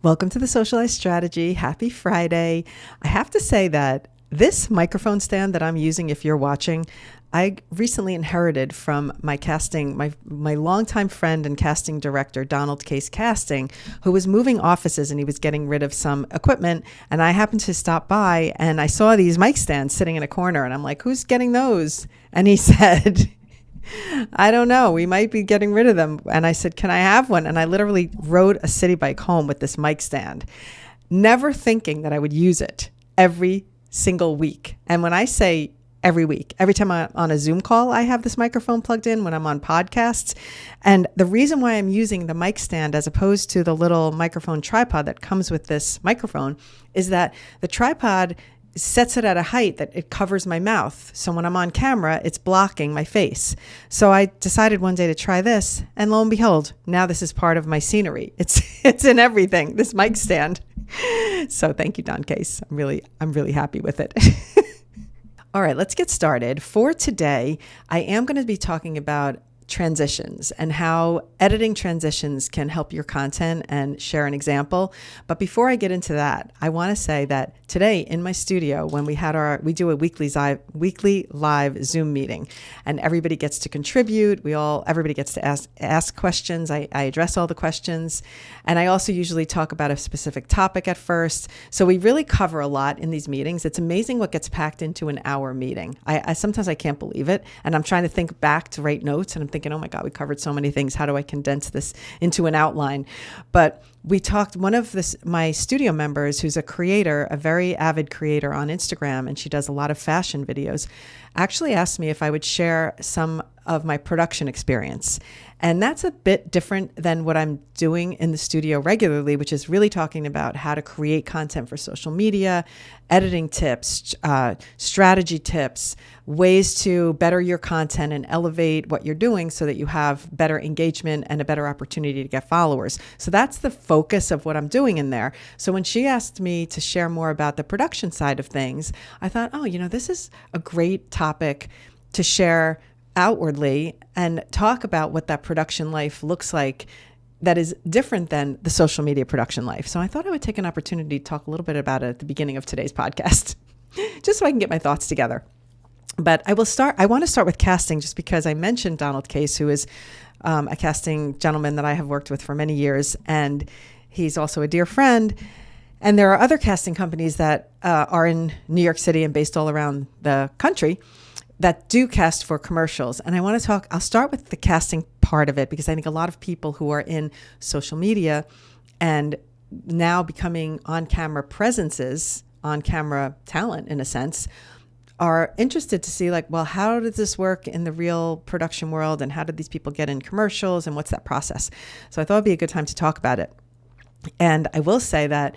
Welcome to the Socialize strategy. Happy Friday. I have to say that this microphone stand that I'm using, if you're watching, I recently inherited from my casting, my longtime friend and casting director, Donald Case Casting, who was moving offices and he was getting rid of some equipment. And I happened to stop by and I saw these mic stands sitting in a corner and I'm like, who's getting those? And he said, I don't know. We might be getting rid of them. And I said, can I have one? And I literally rode a city bike home with this mic stand, never thinking that I would use it every single week. And when I say every week, every time I'm on a Zoom call, I have this microphone plugged in when I'm on podcasts. And the reason why I'm using the mic stand as opposed to the little microphone tripod that comes with this microphone is that the tripod sets it at a height that it covers my mouth. So when I'm on camera, it's blocking my face. So I decided one day to try this, and lo and behold, now this is part of my scenery. It's in everything, this mic stand. So thank you, Don Case. I'm really happy with it. All right, let's get started. For today, I am going to be talking about transitions and how editing transitions can help your content and share an example. But before I get into that, I want to say that today in my studio, when we do a weekly live Zoom meeting and everybody gets to contribute. Everybody gets to ask questions. I address all the questions. And I also usually talk about a specific topic at first. So we really cover a lot in these meetings. It's amazing what gets packed into an hour meeting. I sometimes I can't believe it. And I'm trying to think back to write notes and I'm thinking, oh my God, we covered so many things. How do I condense this into an outline? But we talked, my studio members, who's a creator, a very avid creator on Instagram, and she does a lot of fashion videos, actually asked me if I would share some of my production experience. And that's a bit different than what I'm doing in the studio regularly, which is really talking about how to create content for social media, editing tips, strategy tips, ways to better your content and elevate what you're doing so that you have better engagement and a better opportunity to get followers. So that's the focus of what I'm doing in there. So when she asked me to share more about the production side of things, I thought, this is a great topic to share outwardly and talk about what that production life looks like that is different than the social media production life. So I thought I would take an opportunity to talk a little bit about it at the beginning of today's podcast, just so I can get my thoughts together. But I want to start with casting just because I mentioned Donald Case, who is a casting gentleman that I have worked with for many years. And he's also a dear friend. And there are other casting companies that are in New York City and based all around the country that do cast for commercials. And I'll start with the casting part of it because I think a lot of people who are in social media and now becoming on-camera presences, on-camera talent in a sense, are interested to see how does this work in the real production world and how did these people get in commercials and what's that process? So I thought it'd be a good time to talk about it. And I will say that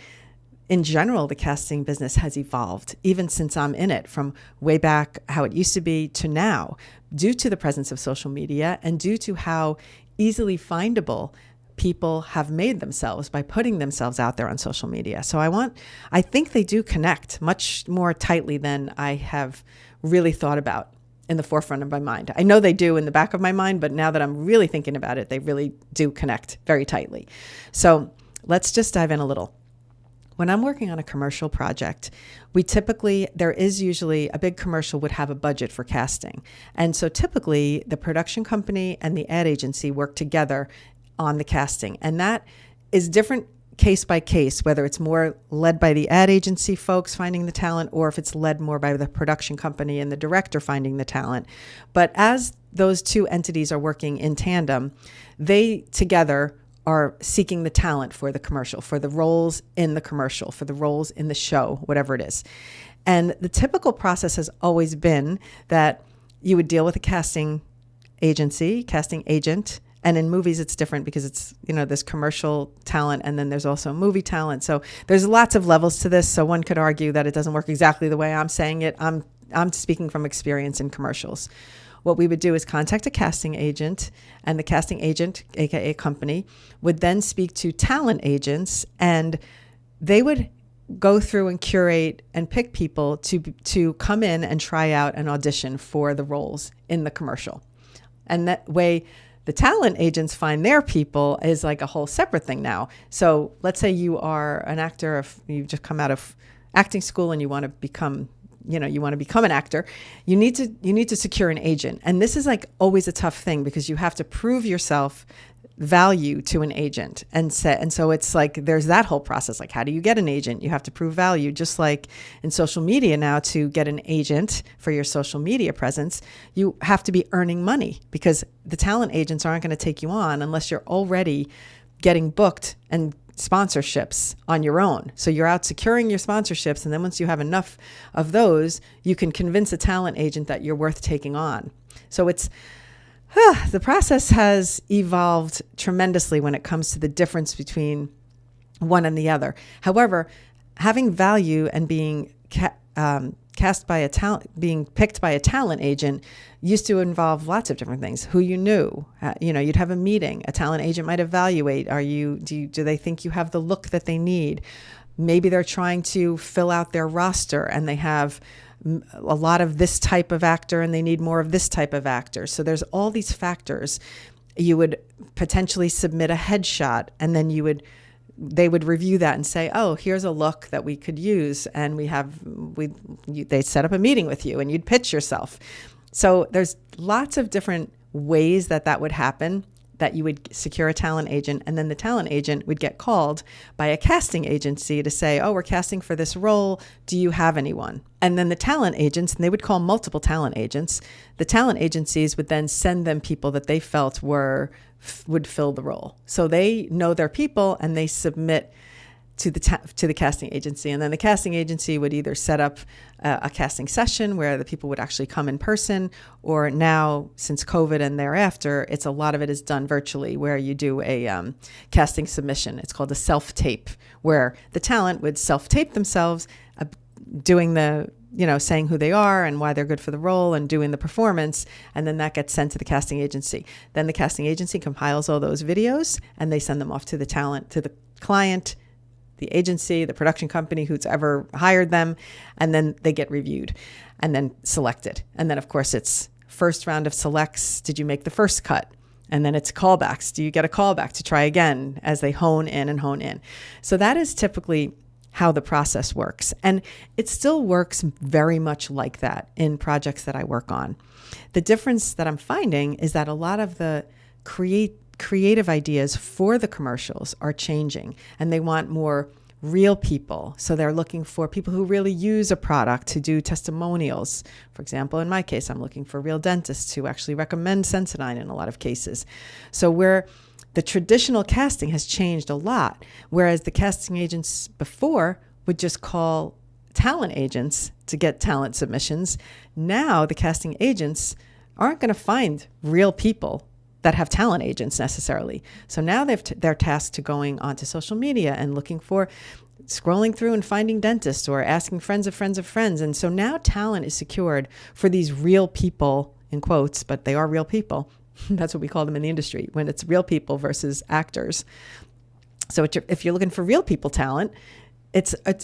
in general, the casting business has evolved, even since I'm in it, from way back how it used to be to now, due to the presence of social media and due to how easily findable people have made themselves by putting themselves out there on social media. So I think they do connect much more tightly than I have really thought about in the forefront of my mind. I know they do in the back of my mind, but now that I'm really thinking about it, they really do connect very tightly. So let's just dive in a little. When I'm working on a commercial project, there is usually a big commercial would have a budget for casting. And so typically the production company and the ad agency work together on the casting. And that is different case by case, whether it's more led by the ad agency folks finding the talent or if it's led more by the production company and the director finding the talent. But as those two entities are working in tandem, they together are seeking the talent for the commercial, for the roles in the commercial, for the roles in the show, whatever it is. And the typical process has always been that you would deal with a casting agency, casting agent, and in movies it's different because it's, this commercial talent and then there's also movie talent. So there's lots of levels to this. So one could argue that it doesn't work exactly the way I'm saying it. I'm speaking from experience in commercials. What we would do is contact a casting agent, and the casting agent, aka company, would then speak to talent agents, and they would go through and curate and pick people to come in and try out an audition for the roles in the commercial. And that way, the talent agents find their people is like a whole separate thing now. So let's say you are an actor, if you've just come out of acting school and you want to become an actor, you need to secure an agent. And this is like always a tough thing because you have to prove yourself value to an agent. And so it's like there's that whole process. Like, how do you get an agent? You have to prove value. Just like in social media now, to get an agent for your social media presence, you have to be earning money because the talent agents aren't going to take you on unless you're already getting booked and sponsorships on your own. So you're out securing your sponsorships. And then once you have enough of those, you can convince a talent agent that you're worth taking on. So the process has evolved tremendously when it comes to the difference between one and the other. However, having value and being picked by a talent agent used to involve lots of different things. Who you knew, you'd have a meeting. A talent agent might evaluate. Do they think you have the look that they need? Maybe they're trying to fill out their roster and they have a lot of this type of actor and they need more of this type of actor. So there's all these factors. You would potentially submit a headshot and then they would review that and say, oh, here's a look that we could use. And they set up a meeting with you and you'd pitch yourself. So there's lots of different ways that would happen, that you would secure a talent agent, and then the talent agent would get called by a casting agency to say, oh, we're casting for this role. Do you have anyone? And then the talent agents, and they would call multiple talent agents, the talent agencies would then send them people that they felt would fill the role. So they know their people and they submit to the casting agency. And then the casting agency would either set up a casting session where the people would actually come in person, or now, since COVID and thereafter, a lot of it is done virtually, where you do a casting submission. It's called a self-tape, where the talent would self-tape themselves doing saying who they are and why they're good for the role and doing the performance. And then that gets sent to the casting agency. Then the casting agency compiles all those videos and they send them off to the client, the agency, the production company, who's ever hired them, and then they get reviewed and then selected. And then, of course, it's first round of selects. Did you make the first cut? And then it's callbacks. Do you get a callback to try again as they hone in? So that is typically how the process works. And it still works very much like that in projects that I work on. The difference that I'm finding is that a lot of the creative ideas for the commercials are changing, and they want more real people. So they're looking for people who really use a product to do testimonials. For example, in my case, I'm looking for real dentists who actually recommend Sensodyne in a lot of cases. So where the traditional casting has changed a lot, whereas the casting agents before would just call talent agents to get talent submissions. Now the casting agents aren't going to find real people that have talent agents necessarily. So now they're tasked to going onto social media and scrolling through and finding dentists or asking friends of friends of friends. And so now talent is secured for these real people, in quotes, but they are real people. That's what we call them in the industry, when it's real people versus actors. So if you're looking for real people talent,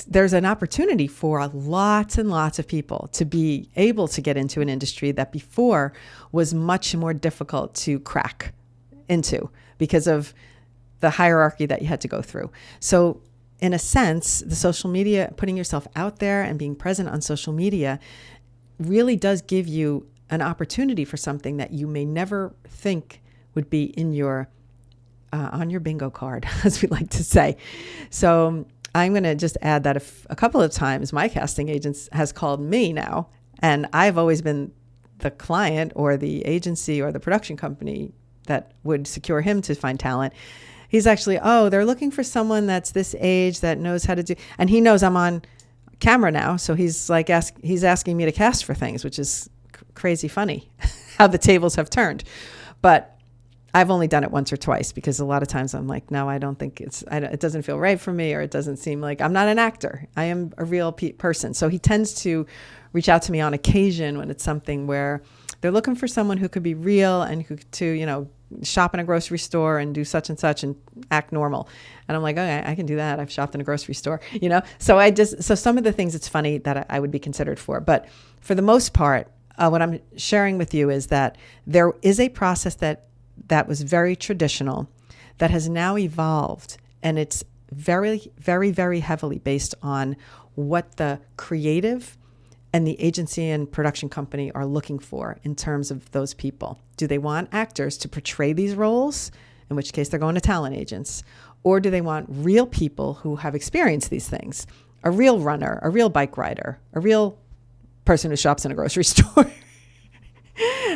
there's an opportunity for lots and lots of people to be able to get into an industry that before was much more difficult to crack into because of the hierarchy that you had to go through. So in a sense, the social media, putting yourself out there and being present on social media really does give you an opportunity for something that you may never think would be in your on your bingo card, as we like to say. So I'm going to just add that a couple of times my casting agent has called me now, and I've always been the client or the agency or the production company that would secure him to find talent. He's actually, they're looking for someone that's this age that knows how to do, and he knows I'm on camera now, so he's like he's asking me to cast for things, which is crazy funny how the tables have turned. But I've only done it once or twice because a lot of times I'm like, no, I don't think it doesn't feel right for me, or it doesn't seem like I'm not an actor. I am a real person. So he tends to reach out to me on occasion when it's something where they're looking for someone who could be real and who to, shop in a grocery store and do such and such and act normal. And I'm like, okay, I can do that. I've shopped in a grocery store, So some of the things it's funny that I would be considered for, but for the most part, what I'm sharing with you is that there is a process that that was very traditional that has now evolved, and it's very, very, very heavily based on what the creative and the agency and production company are looking for in terms of those people. Do they want actors to portray these roles, in which case they're going to talent agents? Or do they want real people who have experienced these things? A real runner, a real bike rider, a real person who shops in a grocery store.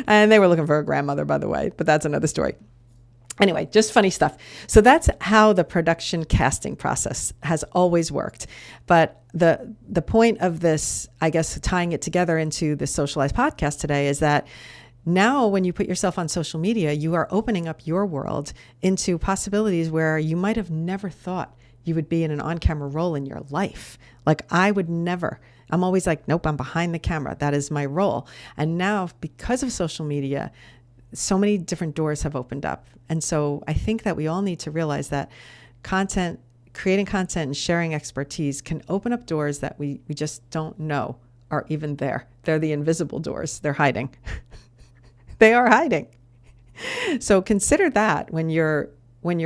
And they were looking for a grandmother, by the way, but that's another story. Anyway, just funny stuff. So that's how the production casting process has always worked. But the point of this, I guess, tying it together into the Socialize podcast today is that now when you put yourself on social media, you are opening up your world into possibilities where you might have never thought you would be in an on-camera role in your life. Like I would never. I'm always like, nope, I'm behind the camera. That is my role. And now because of social media, so many different doors have opened up. And so I think that we all need to realize that creating content and sharing expertise can open up doors that we just don't know are even there. They're the invisible doors. They're hiding. They are hiding. So consider that when you're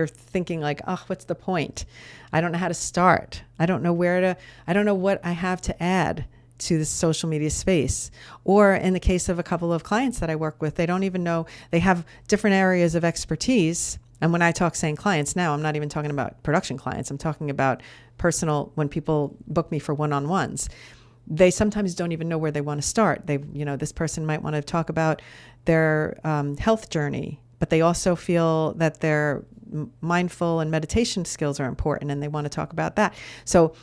thinking like, oh, what's the point? I don't know how to start. I don't know what I have to add to the social media space. Or in the case of a couple of clients that I work with, they don't even know they have different areas of expertise. And when I talk saying clients now, I'm not even talking about production clients. I'm talking about personal, when people book me for one-on-ones. They sometimes don't even know where they want to start. This person might want to talk about their health journey, but they also feel that their mindful and meditation skills are important and they want to talk about that. So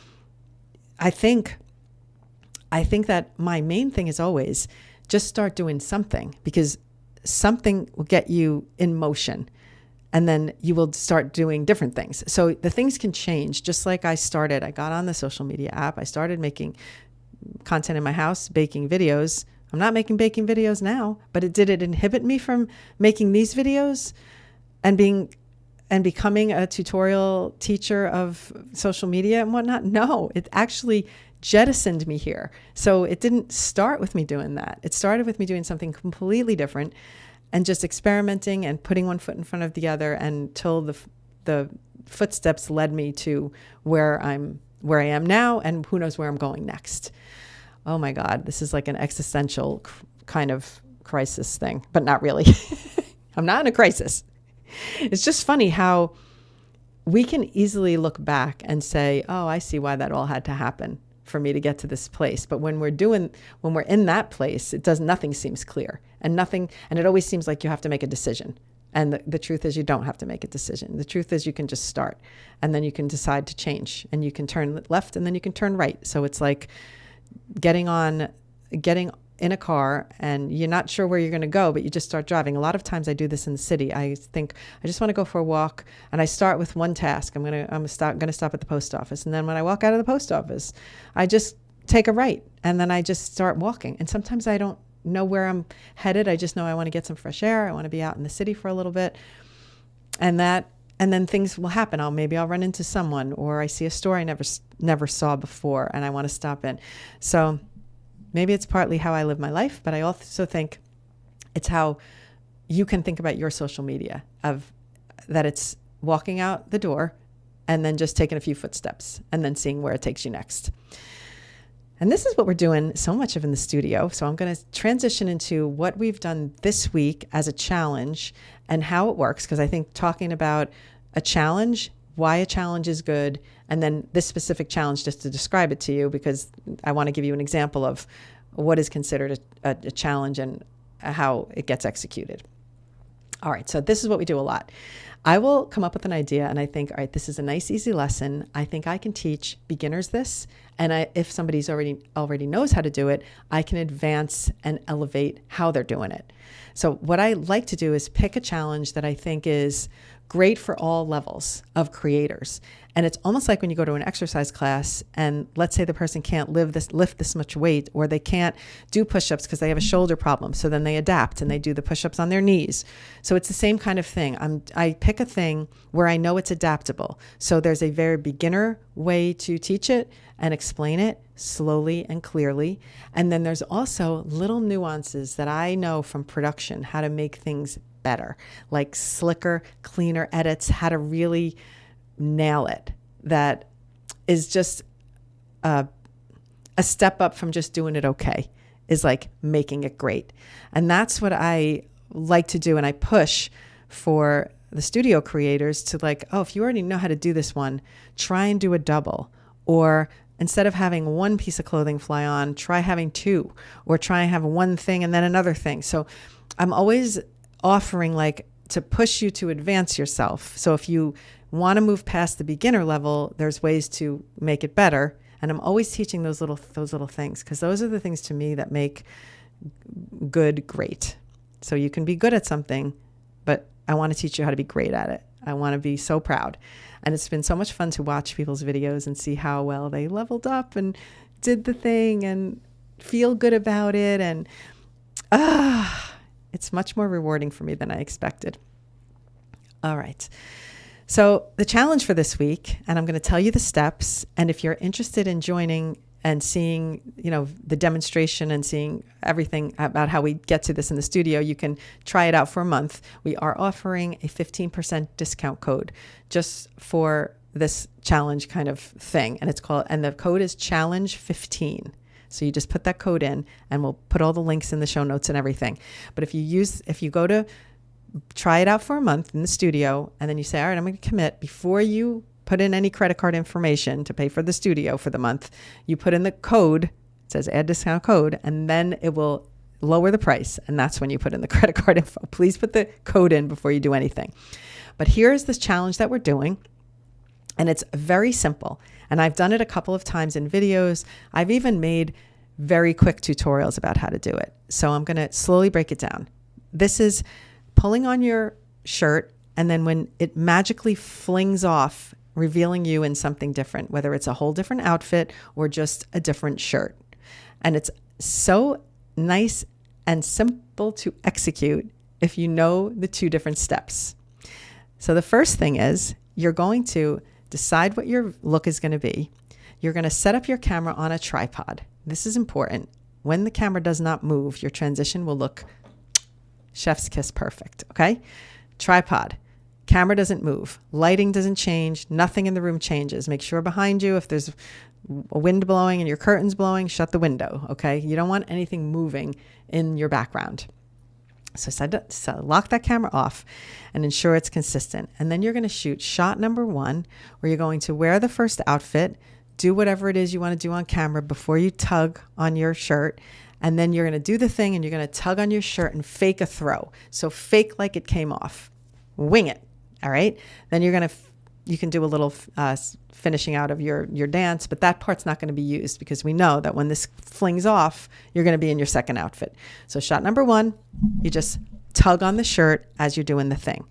I think that my main thing is always just start doing something, because something will get you in motion and then you will start doing different things. So the things can change. Just like I got on the social media app. I started making content in my house, baking videos. I'm not making baking videos now, but did it inhibit me from making these videos and becoming a tutorial teacher of social media and whatnot? No, it actually jettisoned me here. So it didn't start with me doing that. It started with me doing something completely different and just experimenting and putting one foot in front of the other until the footsteps led me to where I am now, and who knows where I'm going next. Oh my God, this is like an existential kind of crisis thing, but not really. I'm not in a crisis. It's just funny how we can easily look back and say, oh, I see why that all had to happen for me to get to this place. But when we're in that place, nothing seems clear and it always seems like you have to make a decision. And the truth is you don't have to make a decision. The truth is you can just start, and then you can decide to change, and you can turn left and then you can turn right. So it's like getting in a car and you're not sure where you're going to go, but you just start driving. A lot of times I do this in the city. I think I just want to go for a walk, and I start with one task. I'm going to stop at the post office. And then when I walk out of the post office, I just take a right, and then I just start walking. And sometimes I don't know where I'm headed. I just know I want to get some fresh air. I want to be out in the city for a little bit. And then things will happen. Maybe I'll run into someone, or I see a store I never saw before and I want to stop in. So maybe it's partly how I live my life, but I also think it's how you can think about your social media, that it's walking out the door and then just taking a few footsteps and then seeing where it takes you next. And this is what we're doing so much of in the studio. So I'm going to transition into what we've done this week as a challenge and how it works, because I think talking about a challenge, why a challenge is good, and then this specific challenge just to describe it to you, because I want to give you an example of what is considered a challenge and how it gets executed. All right, so this is what we do a lot. I will come up with an idea and I think, all right, this is a nice, easy lesson. I think I can teach beginners this. And if somebody's already knows how to do it, I can advance and elevate how they're doing it. So what I like to do is pick a challenge that I think is great for all levels of creators. And it's almost like when you go to an exercise class and let's say the person can't lift this much weight, or they can't do push-ups because they have a shoulder problem. So then they adapt and they do the push-ups on their knees. So it's the same kind of thing. I pick a thing where I know it's adaptable. So there's a very beginner way to teach it and explain it slowly and clearly. And then there's also little nuances that I know from production, how to make things better, like slicker, cleaner edits, how to really nail it. That is just a step up from just doing it okay, is like making it great. And that's what I like to do. And I push for the studio creators to like, oh, if you already know how to do this one, try and do a double. Or instead of having one piece of clothing fly on, try having two, or try and have one thing and then another thing. So I'm always offering like to push you to advance yourself. So if you want to move past the beginner level, there's ways to make it better. And I'm always teaching those little things, because those are the things to me that make good great. So you can be good at something, but I want to teach you how to be great at it. I want to be so proud. And it's been so much fun to watch people's videos and see how well they leveled up and did the thing and feel good about it. And it's much more rewarding for me than I expected. All right. So the challenge for this week, and I'm going to tell you the steps. And if you're interested in joining and seeing, the demonstration and seeing everything about how we get to this in the studio, you can try it out for a month. We are offering a 15% discount code just for this challenge kind of thing. And the code is challenge15. So you just put that code in, and we'll put all the links in the show notes and everything. But if you go to try it out for a month in the studio, and then you say, all right, I'm going to commit, before you put in any credit card information to pay for the studio for the month, you put in the code. It says add discount code, and then it will lower the price. And that's when you put in the credit card info. Please put the code in before you do anything. But here's this challenge that we're doing. And it's very simple. And I've done it a couple of times in videos. I've even made very quick tutorials about how to do it. So I'm going to slowly break it down. This is pulling on your shirt, and then when it magically flings off, revealing you in something different, whether it's a whole different outfit or just a different shirt. And it's so nice and simple to execute if you know the two different steps. So the first thing is, you're going to decide what your look is going to be. You're going to set up your camera on a tripod. This is important. When the camera does not move, your transition will look chef's kiss perfect. Okay? Tripod. Camera doesn't move. Lighting doesn't change. Nothing in the room changes. Make sure behind you, if there's a wind blowing and your curtain's blowing, shut the window. Okay? You don't want anything moving in your background. So lock that camera off and ensure it's consistent. And then you're going to shoot shot number 1, where you're going to wear the first outfit, do whatever it is you want to do on camera before you tug on your shirt. And then you're going to do the thing, and you're going to tug on your shirt and fake a throw. So fake like it came off. Wing it. All right. Then you can do a little finishing out of your dance, but that part's not going to be used, because we know that when this flings off, you're going to be in your second outfit. So shot number 1, you just tug on the shirt as you're doing the thing.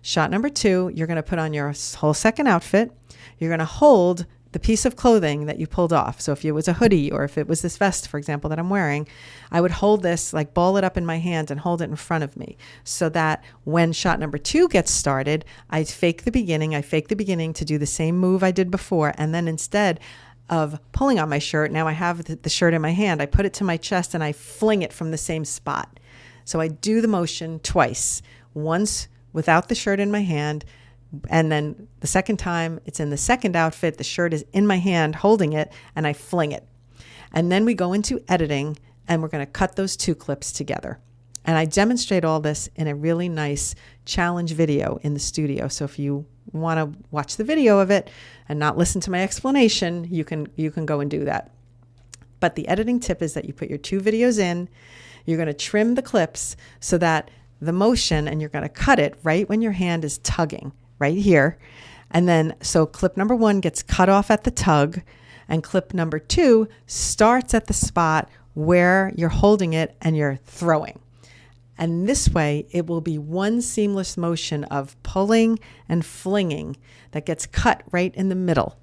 Shot number 2, you're going to put on your whole second outfit. You're going to hold the piece of clothing that you pulled off. So if it was a hoodie, or if it was this vest, for example, that I'm wearing, I would hold this, like ball it up in my hand and hold it in front of me, so that when shot number 2 gets started, I fake the beginning to do the same move I did before. And then instead of pulling on my shirt, now I have the shirt in my hand, I put it to my chest and I fling it from the same spot. So I do the motion twice, once without the shirt in my hand, and then the second time it's in the second outfit, the shirt is in my hand holding it, and I fling it. And then we go into editing, and we're going to cut those 2 clips together. And I demonstrate all this in a really nice challenge video in the studio. So if you want to watch the video of it and not listen to my explanation, you can go and do that. But the editing tip is that you put your 2 videos in, you're going to trim the clips so that the motion, and you're going to cut it right when your hand is tugging, right here. And then, so clip number 1 gets cut off at the tug, and clip number 2 starts at the spot where you're holding it and you're throwing. And this way, it will be one seamless motion of pulling and flinging that gets cut right in the middle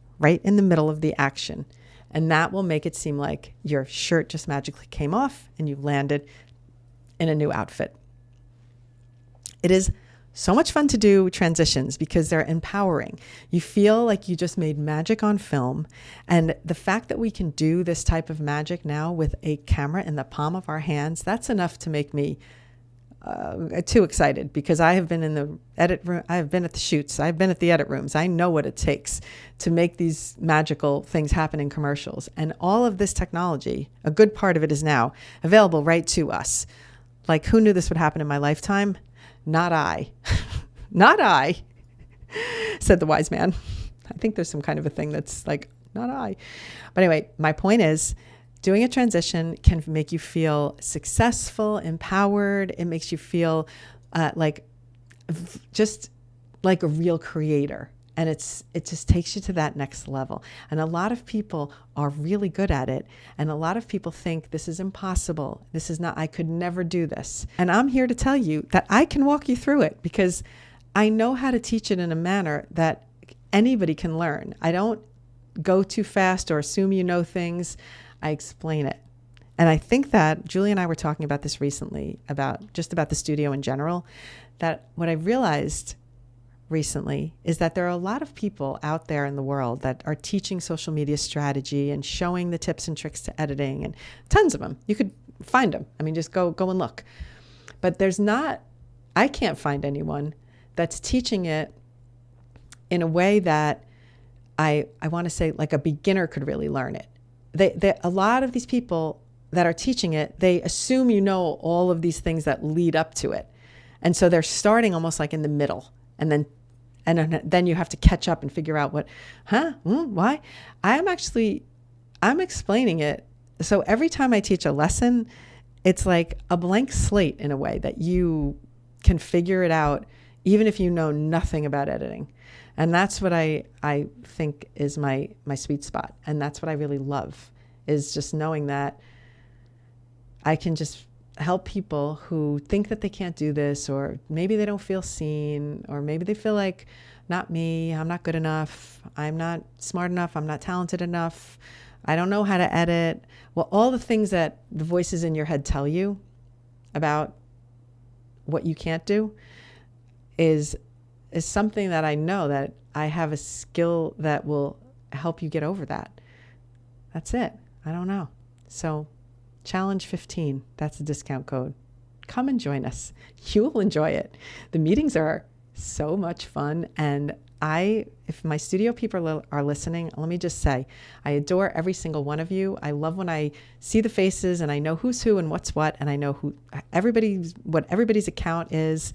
of the action. And that will make it seem like your shirt just magically came off and you landed in a new outfit. It is so much fun to do transitions because they're empowering. You feel like you just made magic on film. And the fact that we can do this type of magic now with a camera in the palm of our hands, that's enough to make me too excited because I have been in the edit room. I've been at the shoots. I've been at the edit rooms. I know what it takes to make these magical things happen in commercials. And all of this technology, a good part of it is now available right to us. Like, who knew this would happen in my lifetime? Not I. Not I, said the wise man. I think there's some kind of a thing that's like, not I. But anyway, my point is, doing a transition can make you feel successful, empowered. It makes you feel just like a real creator. And it just takes you to that next level. And a lot of people are really good at it. And a lot of people think this is impossible. This is not, I could never do this. And I'm here to tell you that I can walk you through it because I know how to teach it in a manner that anybody can learn. I don't go too fast or assume you know things. I explain it. And I think that Julie and I were talking about this recently, about the studio in general, that what I realized recently is that there are a lot of people out there in the world that are teaching social media strategy and showing the tips and tricks to editing, and tons of them. You could find them. I mean, just go and look. But I can't find anyone that's teaching it in a way that I want to say like a beginner could really learn it. A lot of these people that are teaching it, they assume you know all of these things that lead up to it. And so they're starting almost like in the middle. And then you have to catch up and figure out why? I'm explaining it. So every time I teach a lesson, it's like a blank slate in a way that you can figure it out, even if you know nothing about editing. And that's what I think is my sweet spot. And that's what I really love, is just knowing that I can just help people who think that they can't do this, or maybe they don't feel seen, or maybe they feel like, not me, I'm not good enough, I'm not smart enough, I'm not talented enough, I don't know how to edit. Well, all the things that the voices in your head tell you about what you can't do is something that I know that I have a skill that will help you get over that. That's it. I don't know. So Challenge 15, that's the discount code. Come and join us. You will enjoy it. The meetings are so much fun. And if my studio people are listening, let me just say, I adore every single one of you. I love when I see the faces and I know who's who and what's what, and I know what everybody's account is.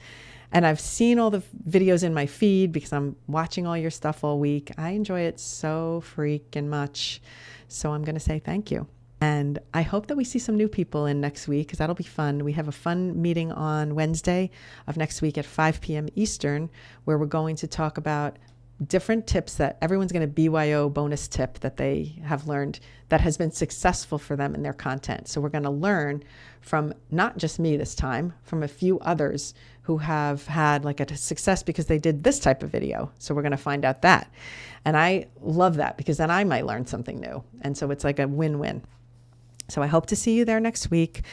And I've seen all the videos in my feed because I'm watching all your stuff all week. I enjoy it so freaking much. So I'm going to say thank you. And I hope that we see some new people in next week, because that'll be fun. We have a fun meeting on Wednesday of next week at 5 p.m. Eastern, where we're going to talk about different tips that everyone's going to BYO bonus tip that they have learned that has been successful for them in their content. So we're going to learn from not just me this time, from a few others who have had like a success because they did this type of video. So we're going to find out that. And I love that because then I might learn something new. And so it's like a win-win. So I hope to see you there next week.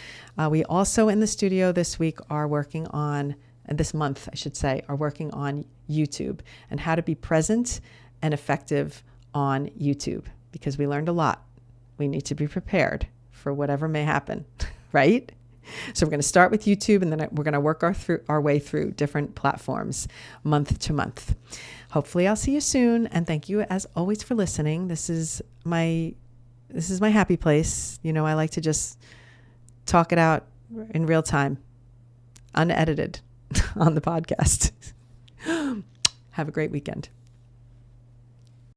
We also in the studio this week are working on, this month I should say, are working on YouTube and how to be present and effective on YouTube, because we learned a lot. We need to be prepared for whatever may happen, right? So we're going to start with YouTube, and then we're going to work our way through different platforms month to month. Hopefully I'll see you soon. And thank you as always for listening. This is my happy place. You know, I like to just talk it out in real time, unedited on the podcast. Have a great weekend.